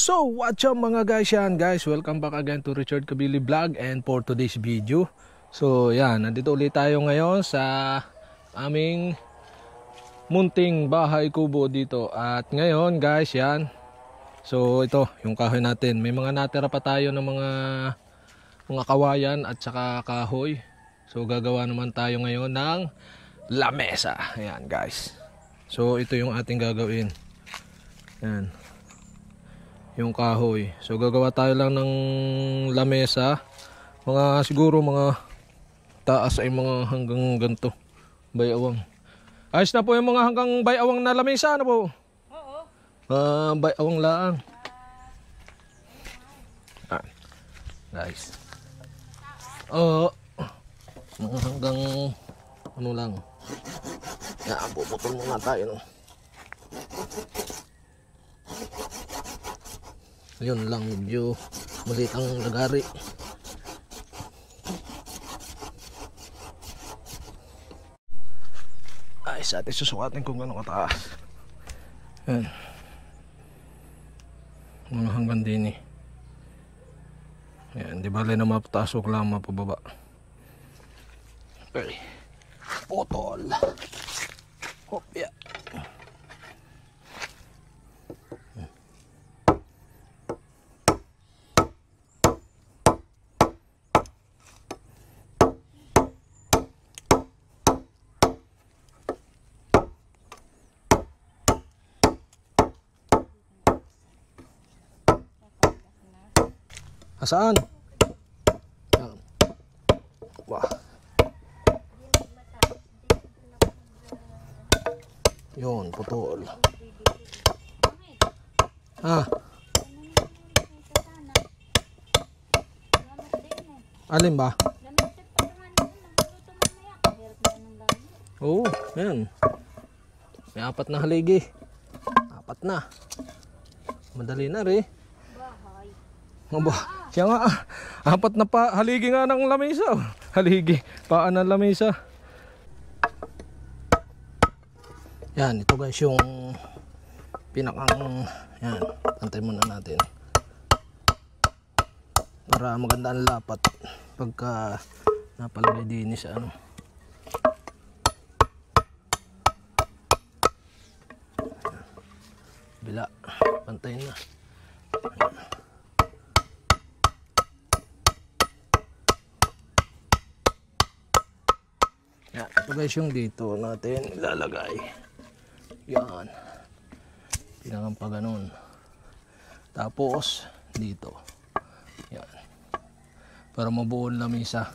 So, what's up mga guys yan guys? Welcome back again to Richard Kabili Vlog and for today's video. So, yan, nandito ulit tayo ngayon sa aming munting bahay kubo dito. At ngayon guys, yan. So, ito, yung kahoy natin. May mga natira pa tayo ng mga kawayan at saka kahoy. So, gagawa naman tayo ngayon ng lamesa. Ayan guys. So, ito yung ating gagawin. Yan. Yung kahoy. So gagawa tayo lang ng lamesa. Siguro mga taas ay mga hanggang ganito. Bayawang. Ayos na po yung mga hanggang bayawang na lamesa. Ano po? Oo. Bayawang lang. Guys. Mga hanggang ano lang. Yan, puputol muna tayo. No? Yun lang, medyo maliit ang lagari. Ay, sa atin susukatin kung gano'ng kataas. Yan. Mga hanggang din eh. Yan, di bali na mapatasok lang, mapababa. Okay. Putol. Kopya. Saan? Wah. Yun, putol. Alin ba? Oo, yan. May 4 na haligi. 4 na. Madali na rin. Siya nga, 4 na pa, haligi nga ng lamesa. Haligi, paan ng lamesa. Yan, ito guys yung pinakang, yan, antay muna natin. Para maganda ang lapat pagka napalagay din sa ano. Bila, pantay na. Yan, ito guys yung dito natin ilalagay. Yan. Pinakang pa ganun. Tapos dito. Yan. Para mabuo ang lamesa.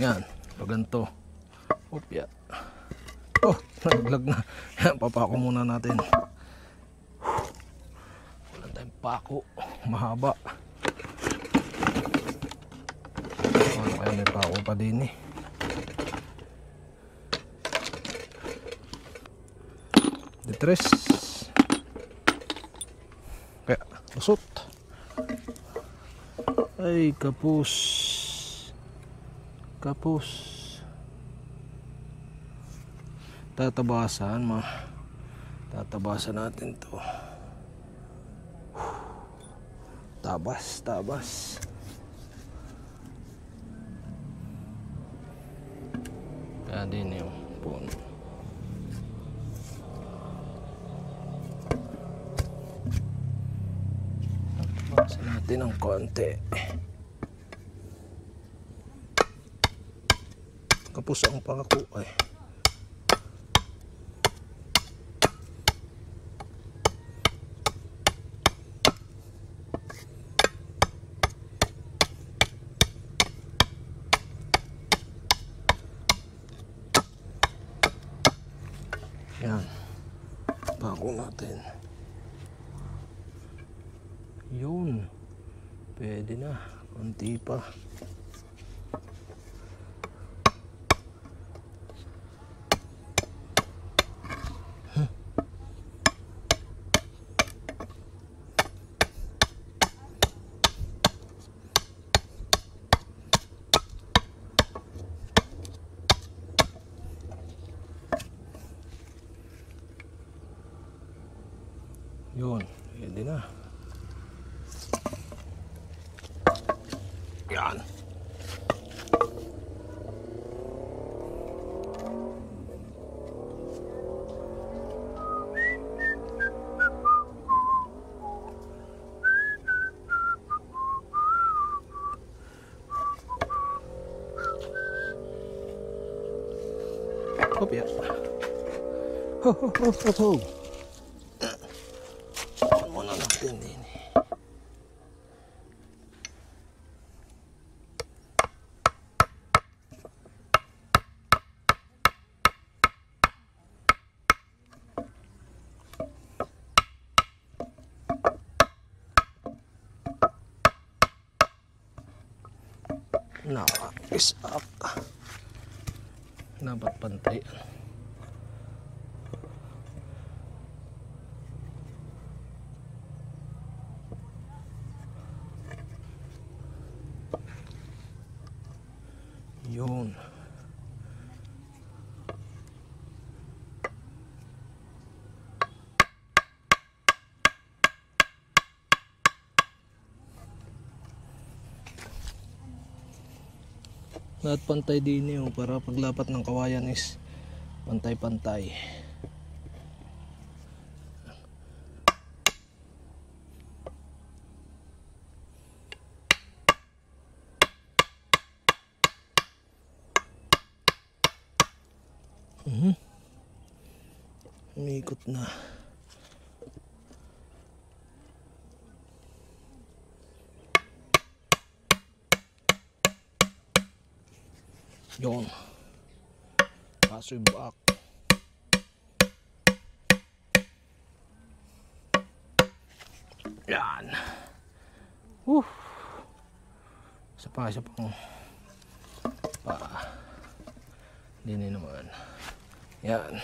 Yan. Pag ganito. Opya. Oh, naglag na. Yan, papako muna natin. Wala tayong pako. Mahaba. Ano kaya may pako pa din eh. Tres. Kaya usot. Ay kapus. Tatabasan natin to. Tabas. Kaya din yung puno. Natin ng konti. Kapos ang pako ay. Yan. Pako natin. Yun. Pwede na. Konti pa. Yun. Pwede na. na. Yan. Hop ya. Ho ho ho ho ho. Ano muna natin din. Is up. Dapat pantay. Yun. Lahat pantay din yun para paglapat ng kawayan is pantay-pantay. Umikot na. Yun. Pasoy back. Yan. Isa pa. Hindi naman. Yan.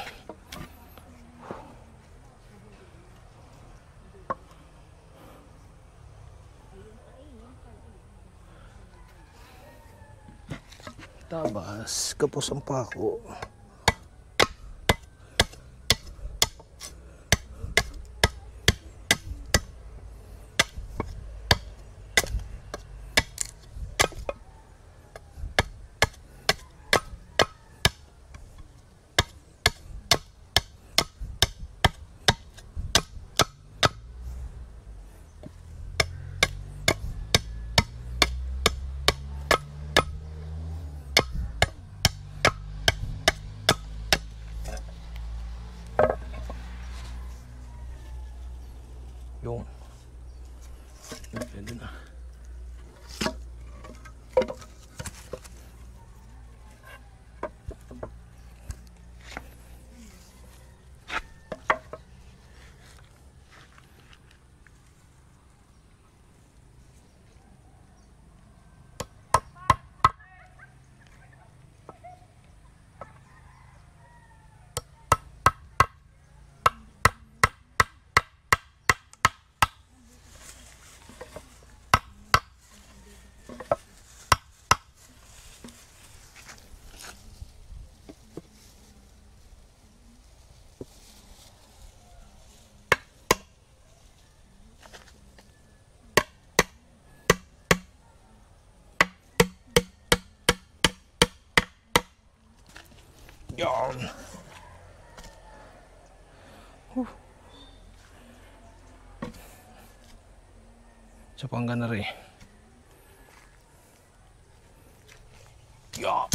Tabas, kapos ang pako. Yung pwede na. Yan. Sa panggan na rin. Yan.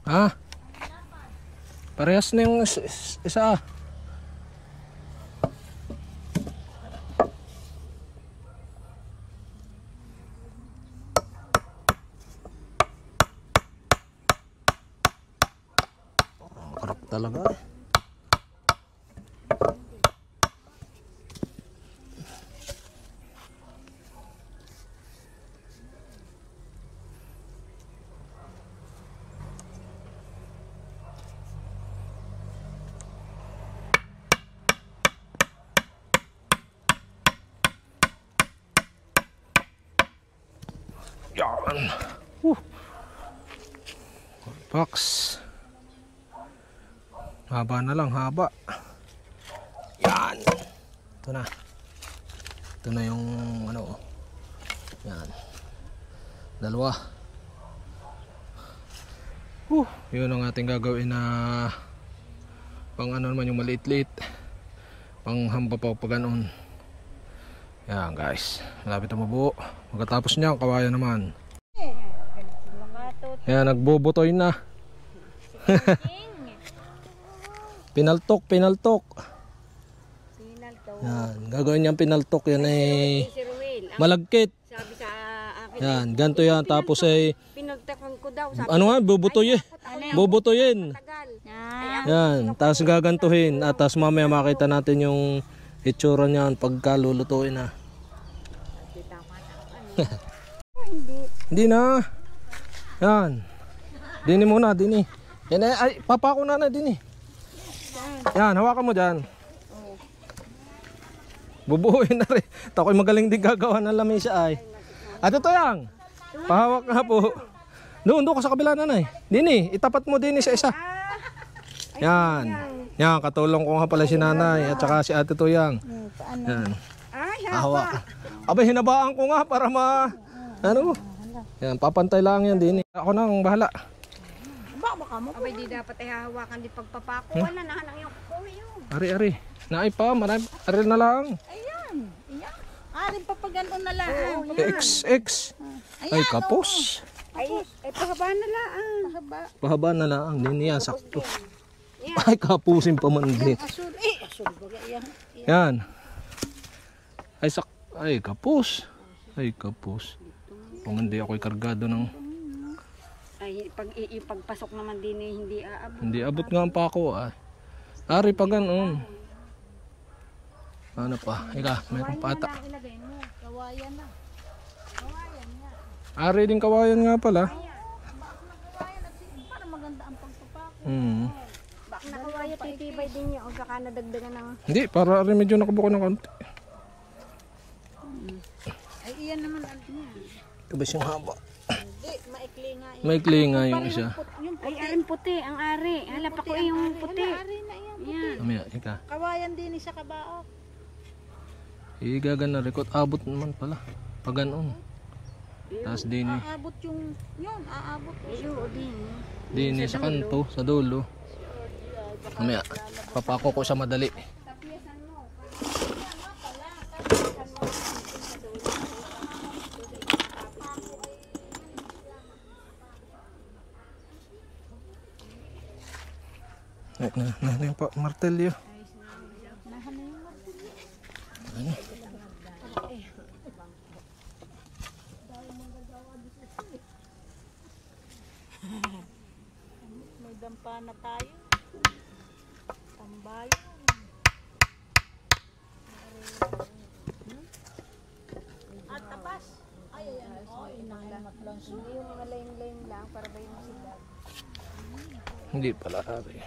Ha? Parehas na yung isa. Karak talaga eh. Yan. Box. Haba na lang, haba. Yan. Ito na. Ito na yung ano. Yan. Dalawa. Yun ang ating gagawin na pang ano naman yung maliit-liit. Pang hamba pa pag ganoon. Yan guys, malapit na mabuo. Pagkatapos niya, kawayan naman. Yan, nagbubutoy na. Pinaltok. Yan, gagawin niyang pinaltok. Yan ay malagkit. Yan, ganito yan. Tapos ay ano nga, bubutoy eh. Bubutoyin. Yan, tapos gagantuhin. At tapos mamaya makita natin yung itsura niyan pagka lulutuin na. Hindi na. Yan. Dini muna, dini. Yan ay papako na dini. Yan, hawakan mo diyan. Bubuuin na rin. Tako'y magaling din gagawa ng lamesa ay. At ito yang. Pahawak nga po. Doon ka sa kabila nanay. Dini, itapat mo dini sa isa. Yan. Yan, katulong ko nga pala si nanay at saka si ate Tuyang. Yan. Hawak. Abay, hinabaan ko nga para ano. Yan, papantay lang yan din. Ako nang bahala. Abay, di dapat ay hahawakan di pagpapako. Wala na hanang yung kukuhi yun. Ari. Naay pa, marami. Ari na lang. Ayan. Ari pa pag gano'n na lang. XX. Ay, kapos. Ay, pahaba na lang. Pahaba na lang. Din yan, sakto. Ay, kapusin pa man din. Asul baga yan. Yan. Ay, kapos. Ay, kapos. Kung hindi ako'y kargado ng... Ay, pagpasok naman din eh, hindi aabot. Hindi abot nga ang pako ay. Ari pa ganoon. Ano pa? Ika, mayroon pa ata. Kawayan na. Ari din kawayan nga pala. Para maganda ang pagpapako. Baka Nakawaya, titibay din niya o saka nadagdagan ng... Hindi, para rin medyo nakabuko ng konti. Ay, iyan naman ano niya. Kabis yung haba. Hindi, maikli nga. Maikli nga yung isa. Ay, aring puti, ang ari. Halap ako yung puti. Ari na yan. Yan. Mamaya, ika. Kawayan din sa kabaok. Igagan na record. Abot naman pala. Pag ganoon. Tapos din eh. Aabot yung... Yun, aabot. Iyo, din. Din eh, sa kanto, sa dulo. Mamaya, papako ko siya madali. Na yung martelyo. Ano? May dampa na tayo. Tambal. At tapas. Ay, ayan. Oh, inaangat lang. Hindi yung mga laying-laying lang para ba yung silag. Hindi pala ari.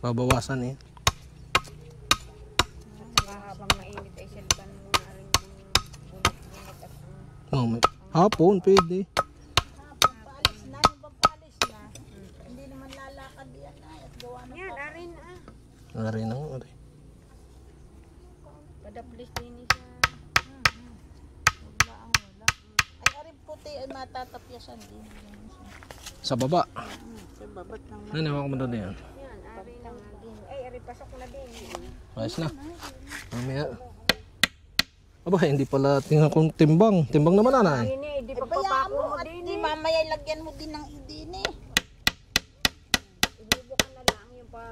Babawasan eh. Habang mainit ay silban mo na rin bunot-bunot at Hapon, pwede. paalis na, yung pagpaalis na. Hindi naman lalakad yan at gawa na. Yan, arin Ari na nga ari. Padaplis din siya. Wala. Ay, arin puti ay matatapyasan din. Sa baba. Sa babat ng Ano, hawak mo doon yan. yan, arin lang din. Ay, arin pasok na din. Ayos na. Mamaya. Aba, hindi pala tingnan kong timbang. Timbang naman anay. Ini, di pa Bayaan papako mo mo at din di eh. mamaya lagyan mo din ng idin eh. Ibubukan na lang yung pa.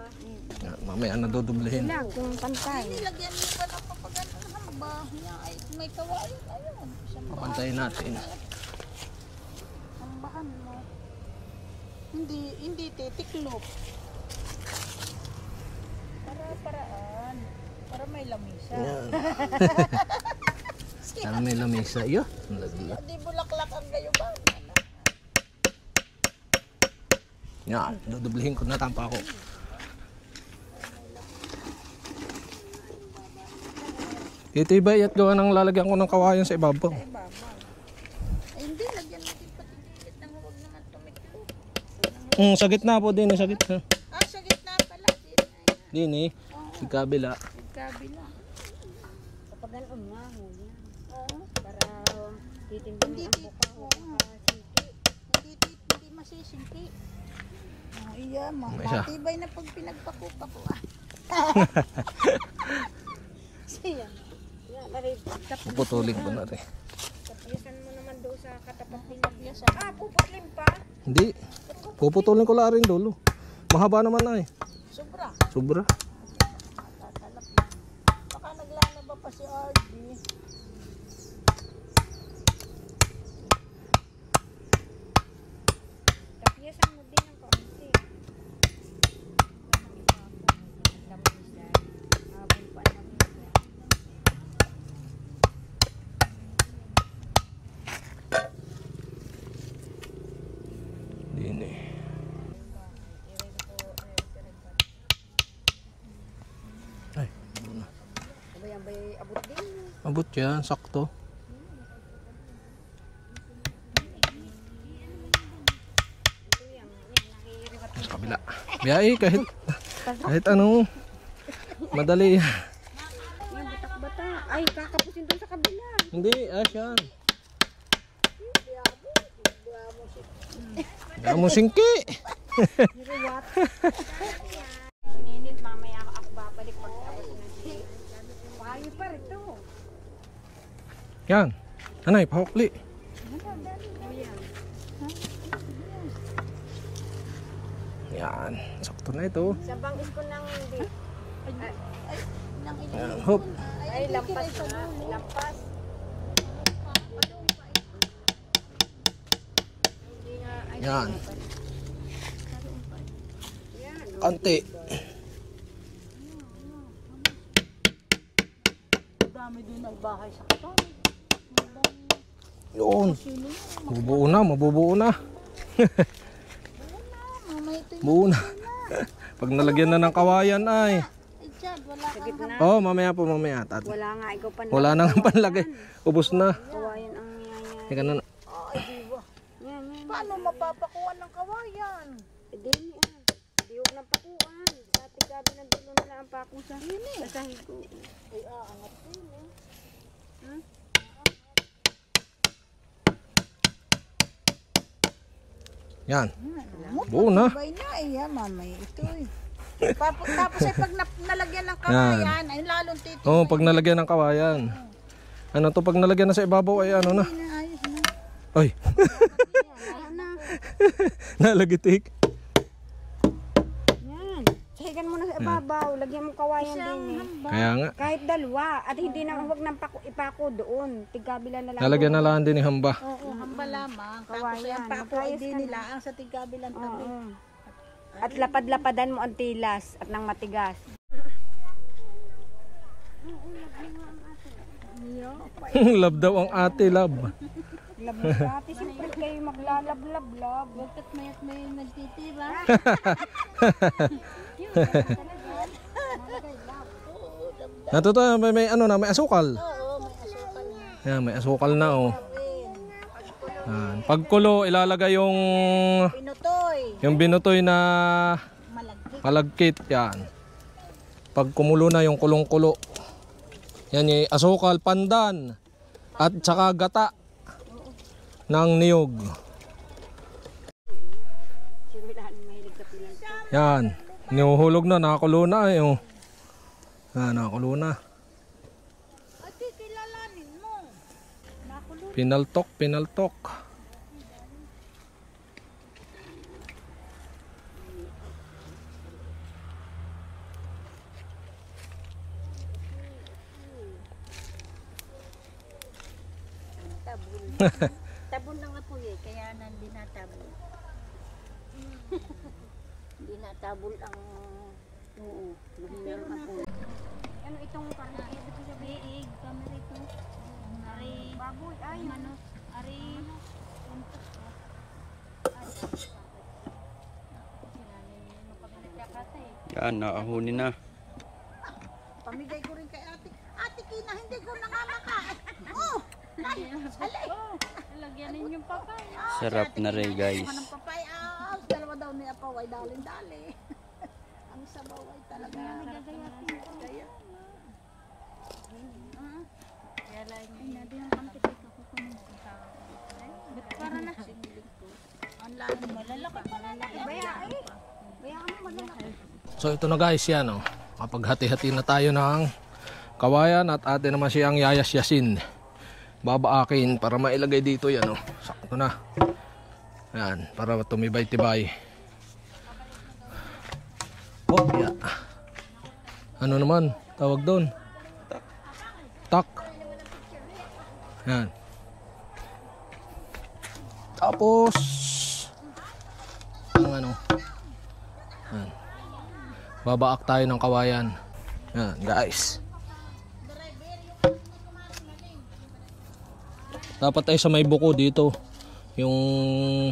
Yan, mamaya nadudublehin. Lang, kung pantay. Nilagyan mo pa ng papagano ng hamba. Yan ay may kawain. Ayun. Isang Papantayin natin. hambahan mo. Hindi titiklop. Paraan. Para may lamisa. Yan. Sana may lamesa. Iyo, ang lagla. Di bulaklak ang gayuban. Yan, dudublehin ko na tampa ko. Itibay at gawa ng lalagyan ko ng kawayan sa ibabaw. Ay, hindi. Lagyan mo din pati gilid nang huwag naman tumiklop. Sa gitna po din, sa gitna. Ah, sa gitna pala. Din eh, sa kabila. Kabila. Kapag ganoon nga, huli. Oo. Para titindan Hindi ang buka o Hindi masisingki. Oh, iya, Isa. matibay na pag pinagpakupa ko. Siya. yan, aray, Puputulin ko na rin. tapisan mo naman doon sa katapat nila. Biasa. Ah, puputlin pa. Hindi, puputulin ko lang rin dulo. Mahaba naman ay. Sobra. Sobra. Tatalap lang. Baka naglana ba pa si RD? Tapiasan mo din ng kaunti. Habang pa namin. Din eh. Ay, muna. Abay abot din. Abot yan, sakto. Sa kabila. Biyay, kahit ano. Madali. Yan, batak-bata. Ay, kakapusin doon sa kabila. Hindi, yan. Kaya mo singki. Niriwat. Sininit, mamaya ako babalik pag abot ng siya. Pahay pa rito. Yan. Anay, pahukli. Yan. Sakto na ito. Sa bangis ko nang hindi. Yan. Hop. Ay, lampas na. Lampas. Yan. Ante. Dami din ng bahay sa katawan. Yun. Mabubuo na, mabubuo na. Mamay ito yung Buo na. Pag nalagyan na ng kawayan ay. Chad. Wala Sa gitna. Oh, mamaya po, mamaya. Wala nga, ikaw pa Wala na nga panlagay. Ubus na. Kawayan ang niyaya. Teka na. Ay, diba? Yan, yan. Paano mapapakuan ng kawayan? E di, diwag ng pakuan. Sa tigabi ng dulo nila ang pako sa sahig ko. Ay, aangat din eh. Yan. Buo na. Sabay na eh, mamay. Ito eh. Tapos ay pag nalagyan ng kawayan, ay lalong titignan. Oh, pag nalagyan ng kawayan. Ano to, pag nalagyan na sa ibabaw ay ano na. Ayos na. Ay. Nalagitik. Yan. Sahigan mo na sa ibabaw. Lagyan mo kawayan din eh. Kaya nga. Kahit dalawa. At hindi na huwag nang ipako doon. Tigabila na lang. Nalagyan na lang din ni hamba. Oo, hamba lamang. Tapos Kawayan. ang pako ay Magkayos di ka nila ang sa tigabilang tabi. Oo. At lapad-lapadan mo ang tilas at nang matigas. Love daw ang ate, love. Lab dati siyempre kayo maglalab-lab-lab. Bakit mayat may nagtitira? Natuto, may ano na, may asukal. Oo, may asukal na. Yan, may asukal na oh. Yan. Pagkulo, ilalagay Pinutoy. yung binutoy na Malagkit. malagkit. Yan. Pag kumulo na yung kulong-kulo. Yan yung asukal, pandan. At saka gata ng niyog. Yan. Nihuhulog na, nakakulo na eh. Oh. Yan, nakakulo na. At kilalanin Pinaltok, pinaltok. Tabon. Tabon na nga po eh, kaya hindi natabol. Hindi natabol ang lumiyaw na po. Ano itong karne? Ito ko sa biig. Kamera ito. Ari. Baboy. Ay. Manok. Ari. Yan, naahuni na. Pamigay ko rin kay ate. Ate Kina, hindi ko na nga makain. Oh! Ay! Alay! Lagyan ninyo papaya. Sarap na rin, guys. Anong papay? Dalawa daw ni Apaw ay dalin-dali. Ang sabaw ay talaga. Kaya. Kaya lang yun. Hindi ang kampit ito ko kunin ko sa para na. Ang lalo malalaki pa lalaki. Baya eh. Baya ano malalaki. So ito na guys, yan oh. Kapaghati-hati na tayo ng kawayan at ate naman siyang yayas-yasin. Babaakin para mailagay dito yan oh. Sakto na. Yan, para tumibay-tibay. Oh, yeah. Ano naman tawag doon? Tak. Yan. Tapos ang ano? Yan. Babaak tayo ng kawayan. Yan, guys. Dapat ay sa may buko dito. Yung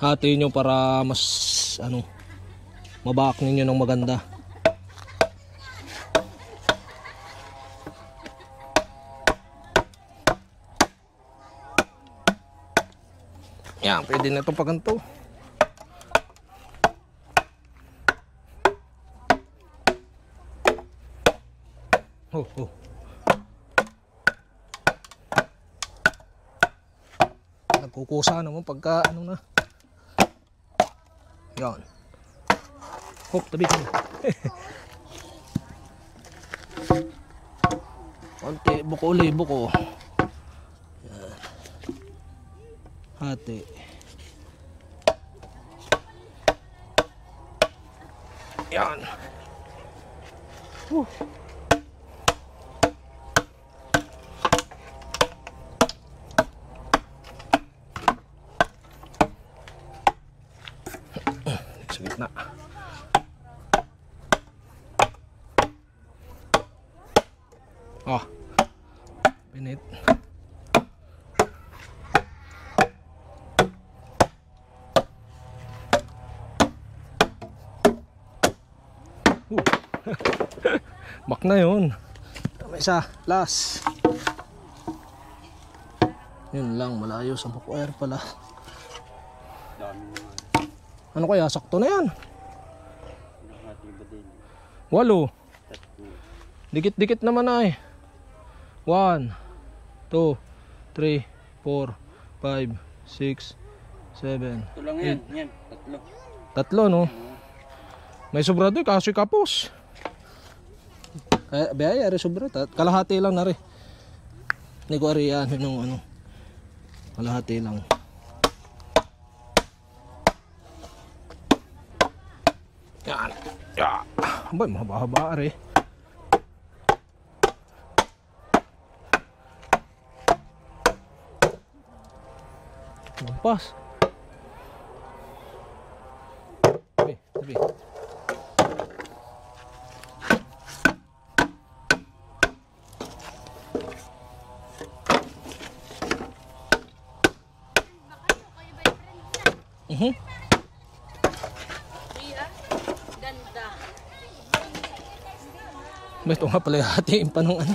hati nyo para mas ano, mabaak ninyo ng maganda. Yan, pwede na itong paganto. Oh. Nagkukusa naman pagka ano na. Yan. Hop, tabi ka na. Konti, buko ulit, buko. Yan. Hati. Yan. Sa gitna. Oh. Pinit. Bak na yun. May isa. Last. Yun lang. Malayo sa buko air pala. Ano kaya? Sakto na yan. 8. Dikit-dikit naman ay. 1, 2, 3, 4, 5, 6, 7. Ito lang yan. Yan. Tatlo no? May sobra doon kasi kapos. Kaya biyaya rin sobra. Kalahati lang na rin. Hindi ko ariyan nung ano. Kalahati lang. Yan. Ya. Abay, mahaba-haba rin. Lampas. Tabi. Ganda. May ito nga pala hatiin pa nung ano.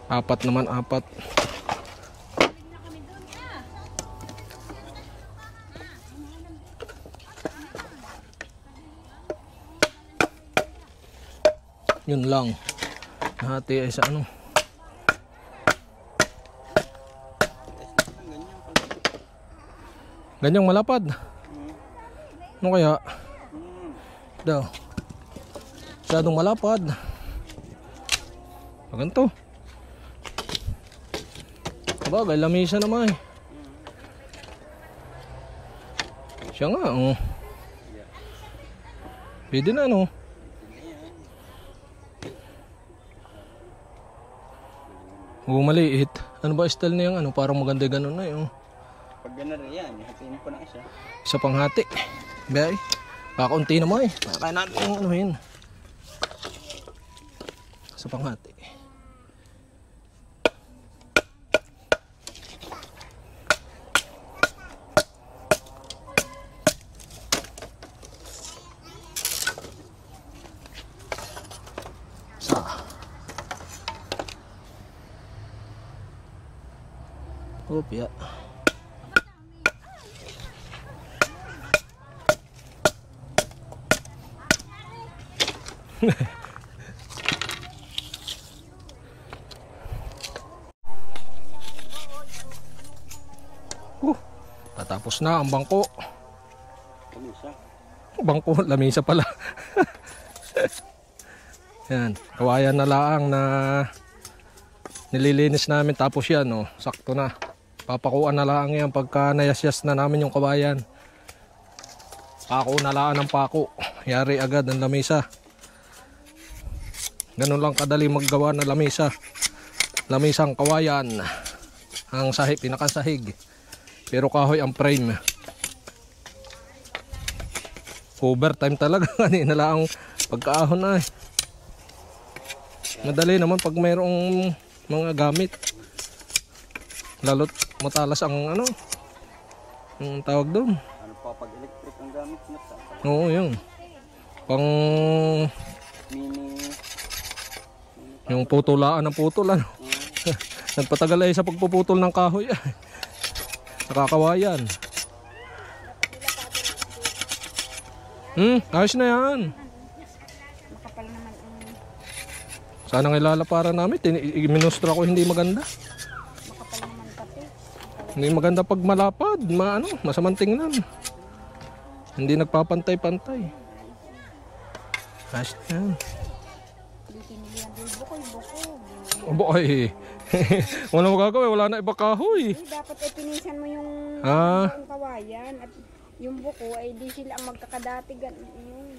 4 naman, 4. Yun lang. Nahati ay sa ano. Ganyang malapad. Ano kaya? Daw. Masyadong malapad. Ganito. Bagay, lamisa naman eh. Siya nga, oh. Pwede na, no? Oo, maliit. Ano ba style na yung ano? Parang maganda ganun na yun. Pag gano'n yan, hatiin ko na siya. Isa pang hati. Bay, kakaunti naman eh. Kaya natin yung ano yun. Isa pang hati. Opya. Tatapos na ang bangko. Lamisa. Bangko, lamisa pala. Yan, kawayan na laang na nililinis namin tapos yan, oh, sakto na. Papakuan na lang yan pagka nayasyas na namin yung kawayan. Pako na lang ng pako. Yari agad ang lamisa. Ganun lang kadali maggawa ng lamisa. Lamisang kawayan. Ang sahig, pinakasahig. Pero kahoy ang frame. Overtime talaga. Kanina lang pagkaahon na eh. Madali naman pag mayroong mga gamit. Lalo't matalas ang ano, yung tawag doon. Ano pa pag electric ang gamit na sa? Oo, yun. Pang Mini. yung putulaan ng putol ano. Nagpatagal ay sa pagpuputol ng kahoy. Nakakawayan. Ayos na yan. Makapal naman ang Sana nga ilalapara namin. Minustra ko hindi maganda. makapal naman pati. Hindi maganda pag malapad. Masamang tingnan. Hindi nagpapantay-pantay. Ayos na yan. Hindi tinilihan din bukoy. Abo ay. Wala magagawa. Wala na iba kahoy. Dapat ay pinisan mo yung buong kawayan at yung buko ay di sila ang magkakadati ganun.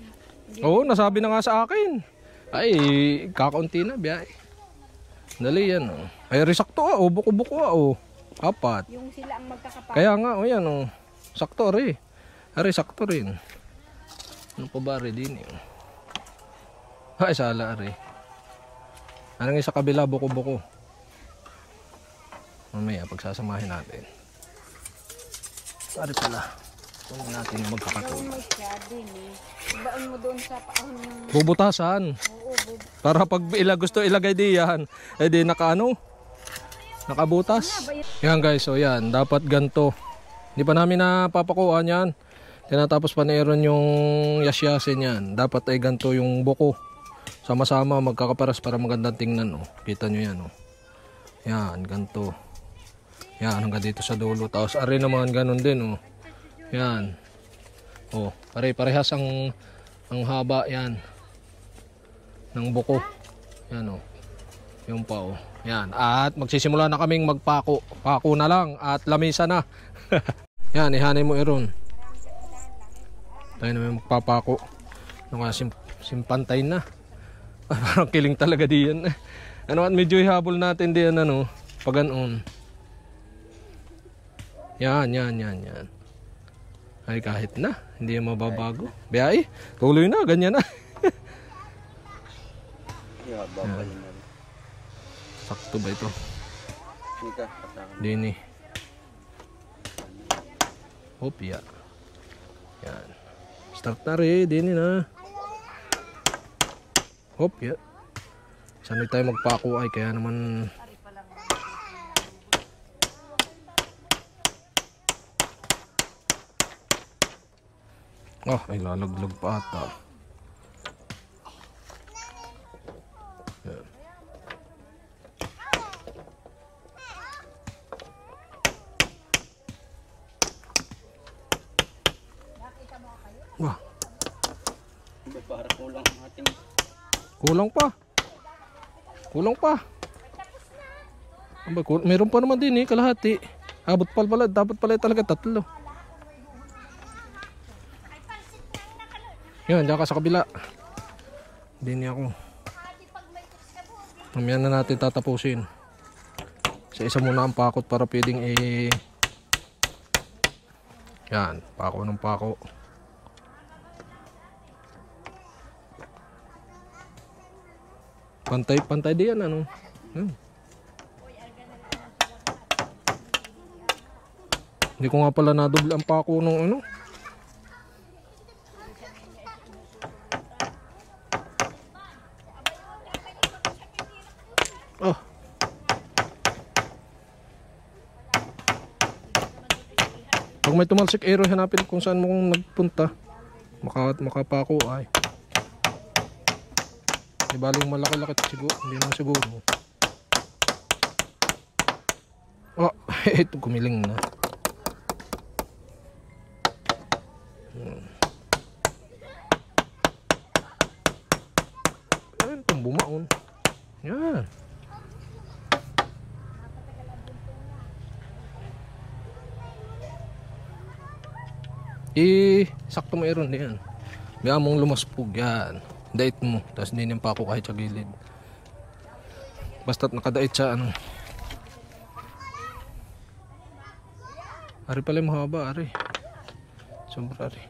Oo, nasabi na nga sa akin. Ay, kakaunti na, biyay. Dali yan, oh. Ay, risakto, oh. Buko-buko, oh. 4. Yung sila ang magkakapatid. Kaya nga, oh, yan, oh. Sakto, rin. Ay, sakto rin. Ano pa ba, rin din, eh. Ay, sala, rin. Ano nga sa kabila, buko-buko. Mamaya, pagsasamahin natin. Ari pala. Huwag natin magkakatulog. Gawin mo siya din eh. Baon mo doon sa paahon ng... Bubutasan. Oo, Para pag gusto ilagay diyan, eh di nakabutas. Yan guys, so yan, dapat ganto. Hindi pa namin napapakuan yan. Tinatapos pa na yung yasyasin yan. Dapat ay ganto yung buko. Sama-sama magkakaparas para magandang tingnan. Oh. Kita nyo yan. Oh. Yan, ganto. Yan, hanggang dito sa dulo. Tapos ari naman ganun din. Oh. Yan. Oh, pare-parehas ang haba yan ng buko. Yan oh. Yung pa oh. Yan. At magsisimula na kaming magpako. Pako na lang at lamisa na. Yan, ihanay mo iron. Tayo naman magpapako. Nung simpantay na. Parang kiling talaga diyan. Ano at medyo ihabol natin diyan ano. Pag ganoon. Yan. Ay kahit na, hindi yung mababago. Biyay, tuloy na, ganyan na. Babalik na rin. Sakto ba ito? Nika, kasama. Dini. Opya. Yan. Start na rin, dini na. Opya. Sanay tayo magpako ay, kaya naman... Oh, ay lalaglag pa ata. Yan. Wah, Para kulang ang ating... kulang pa. Kulang pa. Aba, meron pa naman din eh, kalahati. Abot pala, dapat pala talaga 3. Yan, dyan ka sa kabila. Hindi niya ako. Mamaya na natin tatapusin. Sa isa muna ang pakot para pwedeng yan, pako ng pako. Pantay din yan, ano? Hindi ko nga pala nadoble ang pako ng ano. Oh. Pag may tumalsik arrow, hanapin kung saan mo nagpunta. Makapako ay. Di baling malaki-laki siguro, hindi naman siguro. Oh, ito gumiling na. Ayun, itong bumaon. Yan. Sakto mayroon din yan. May among lumaspog yan. Dait mo, tapos hindi niyang pako kahit sa gilid. Basta't nakadait siya, ano. Ari pala yung mahaba, ari. Sobra, ari.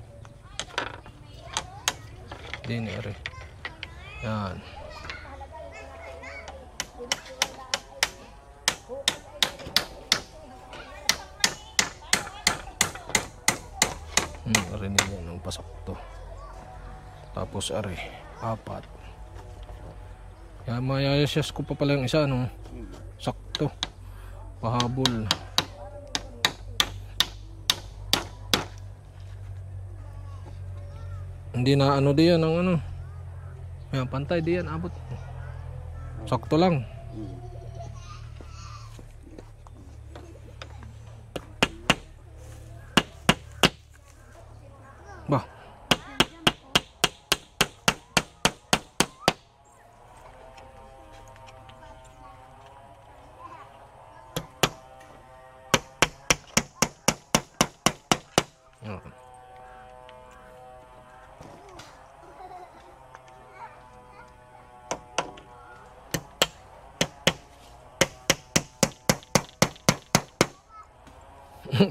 Hindi ni ari. Yan. Ari nila ng pasakto. Tapos ari 4. Kaya mayayasas ko pa pala yung isa, no? Sakto. Pahabol. Hindi na ano diyan ang ano. Ayan, pantay diyan abot. Sakto lang. Bah.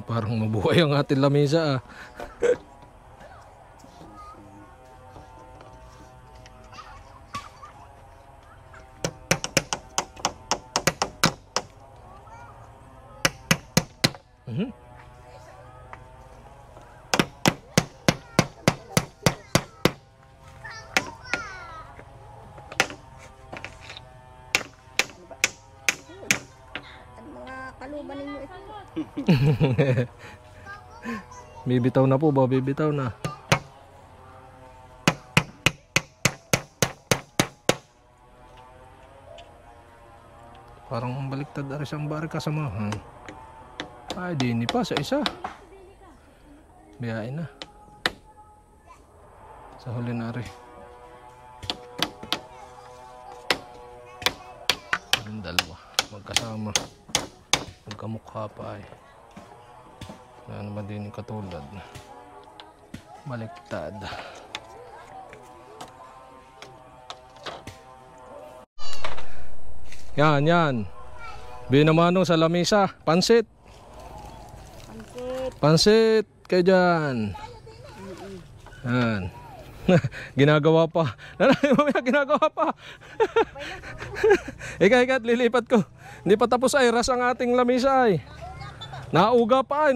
Parang mabuhay ang ating lamesa, ah. Kaluban ninyo ito. Bibitaw na po ba? Bibitaw na. Parang baliktad na rin ang bari kasamahan. Ay, di pa sa isa. Biyain na. Sa huli na rin. Yung dalawa. Magkasama. Magkamukha pa ay. Ano ba din yung katulad? Baliktad. Yan. Binamano sa lamesa. Pansit. Pansit. Kayo dyan. Yan. Ginagawa pa. Mamaya ginagawa pa. Ika, lilipat ko. Hindi pa tapos ay ras ang ating lamesa ay. Nauga pa.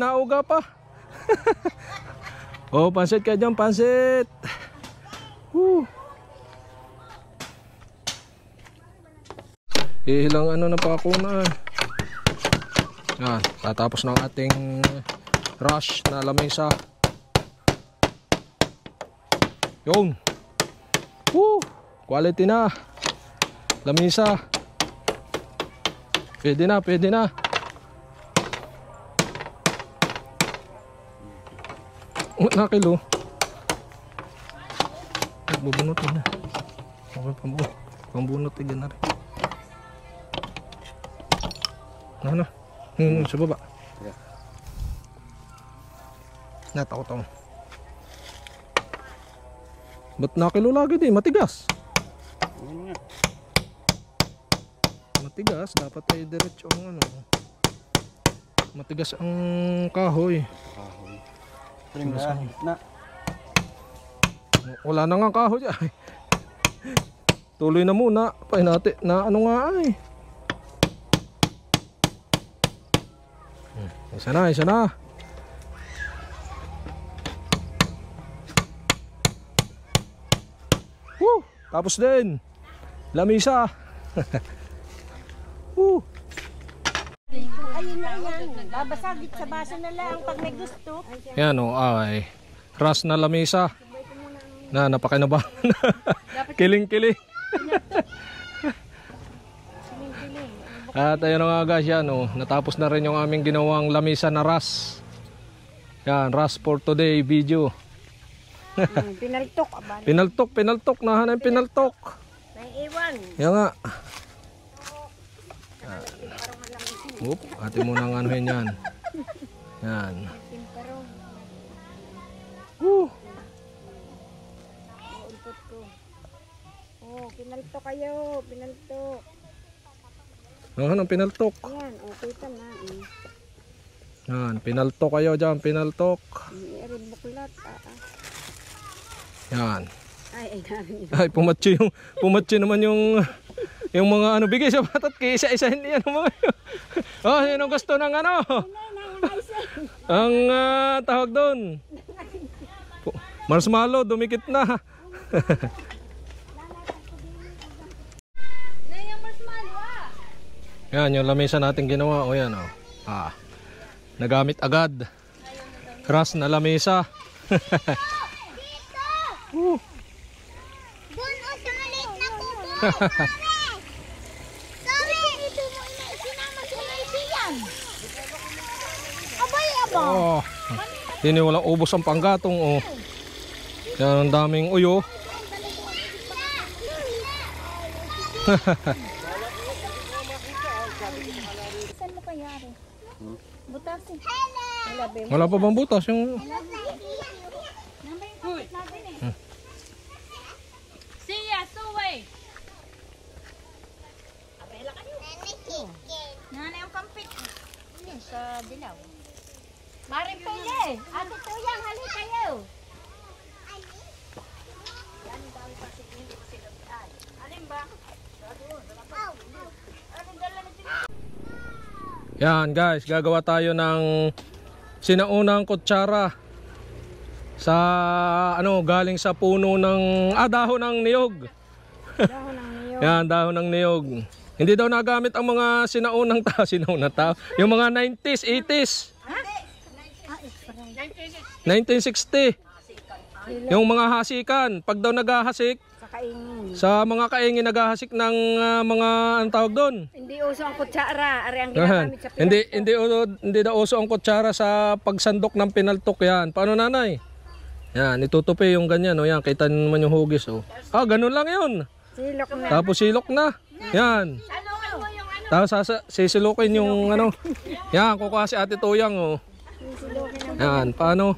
Oh, pansit ka dyan, pansit. Ilang ano na pa ako na. Yan, tatapos ng ating rush na lamesa. Yun. Quality na. Lamesa. Pwede na. Nakilo. Magbubunutin na. Okay, pambunot. Pambunot na rin. Ano? Sa baba. Yeah. Natakot ako. Ba't nakilo lagi din? Matigas. Yun nga. Matigas. Dapat ay diretso ang ano. Matigas ang kahoy. Kahoy. Pring na. Na. Wala na nga kahoy. Ay. Tuloy na muna. Pahinati na ano nga ay. Isa na, isa na. Woo! Tapos din. Lamisa. Woo! Ayun na yan. Babasagit sa baso na lang pag may gusto. Yan o, ay. Ras na lamisa. Na, napakinabahan. Kiling-kiling. At ayun na nga guys, yan o. Natapos na rin yung aming ginawang lamisa na ras. Yan, ras for today video. Pinaltok. Aba. Pinaltok. Nahan ang pinaltok. May iwan. Yan nga. Oop, ate mo nang anuhin yan. Yan. Woo! Oh, pinaltok kayo. Pinaltok. Nahan ang pinaltok. Yan, okay ka na. Yan, pinaltok kayo dyan, pinaltok. Mayroon buklat. Yan. Ay, dami. Ay, pumatsi naman yung mga ano, bigay sa batat, kaya isa-isahin niya ng mga yun. Oh, yun ang gusto ng ano. Ang tawag doon. Marshmallow, dumikit na. Yan, yung lamesa natin ginawa. O yan, o. Nagamit agad. Ras na lamesa. Doon o sa maliit na kubo. Sorry. Ito mo sinama si Maisiyan. Abay, aba. Oh. Hindi walang ubos ang panggatong, o. Yan, ang daming uyo. Saan mo kayari? Butasin. Wala pa bang butas yung... Siya, suway. Nanay ang kampit. Sa dilaw. Maring pili. Ate Tuyang, hali kayo. Alin ba? Yan guys, gagawa tayo ng sinaunang kutsara sa ano, galing sa puno ng dahon ng niyog. Dahon ng niyo. Yan, dahon ng niyog. Hindi daw nagamit ang mga sinaunang tao, yung mga 90s, 80s. 1960. Yung mga hasikan, pag daw naghahasik, Sa kaingin. sa mga kaingin naghahasik ng mga anong tawag doon. Hindi uso ang kutsara. Ari ang ginagamit sa Hindi daw uso ang kutsara sa pagsandok ng pinaltok yan. Paano nanay? Yan, itutupi yung ganyan, o yan, kita naman yung hugis, o. Ganun lang yun. silok na. Tapos silok na. Yan. Tapos sisilukin yung ano. Yan, kukuha si Ate Tuyang, o. Yan, paano?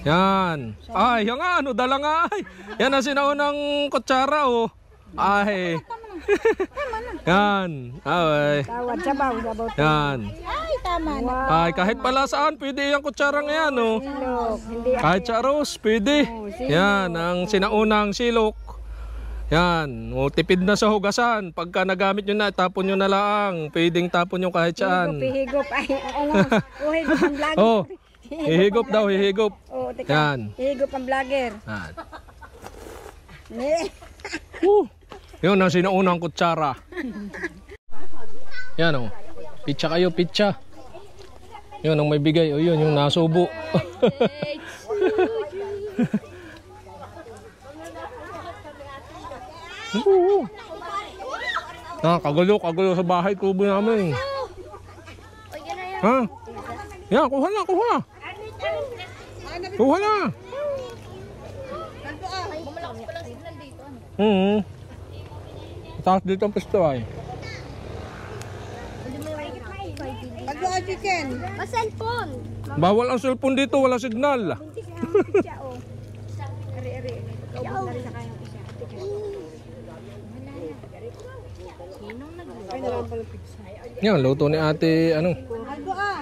Yan. Ay, yan nga, ano, dala nga, ay. Yan ang sinaunang kutsara, o. Ay. Yan. Ay. Tawad, sabaw. Yan. Ay, tama na. Ay, kahit pala saan, pwede yung kutsarang yan, o. Silok. Hindi Kahit sa arroz, pwede. Yan, ang sinaunang silok. Yan, tipid na sa hugasan. Pagka nagamit nyo na, tapon nyo na lang. Pwedeng tapon nyo kahit saan. higop. Ay, ano. Higop ang vlogger. Oh, hihigop daw, hihigop. Oh, teka. Yan. Higop ang vlogger. Yan. Eh. Yun ang sinaunang kutsara. Yan, o. Pitsa kayo, pitsa. Yun ang may bigay. O yun, yung nasubo. Kagulo sa bahay kubo namin. Ha? Yan, kuha na, kuha. Kuha na. Taas dito ang pisto ay. Pag-o, chicken. Ma-cellphone. Bawal ang cellphone dito, wala signal. Siya, oh. Ari-ari. Kaubos na rin sa kayong isa. Sinong nag- Ay, nalang pala pizza. Yan, luto ni ate, ano. Pag-o, ah.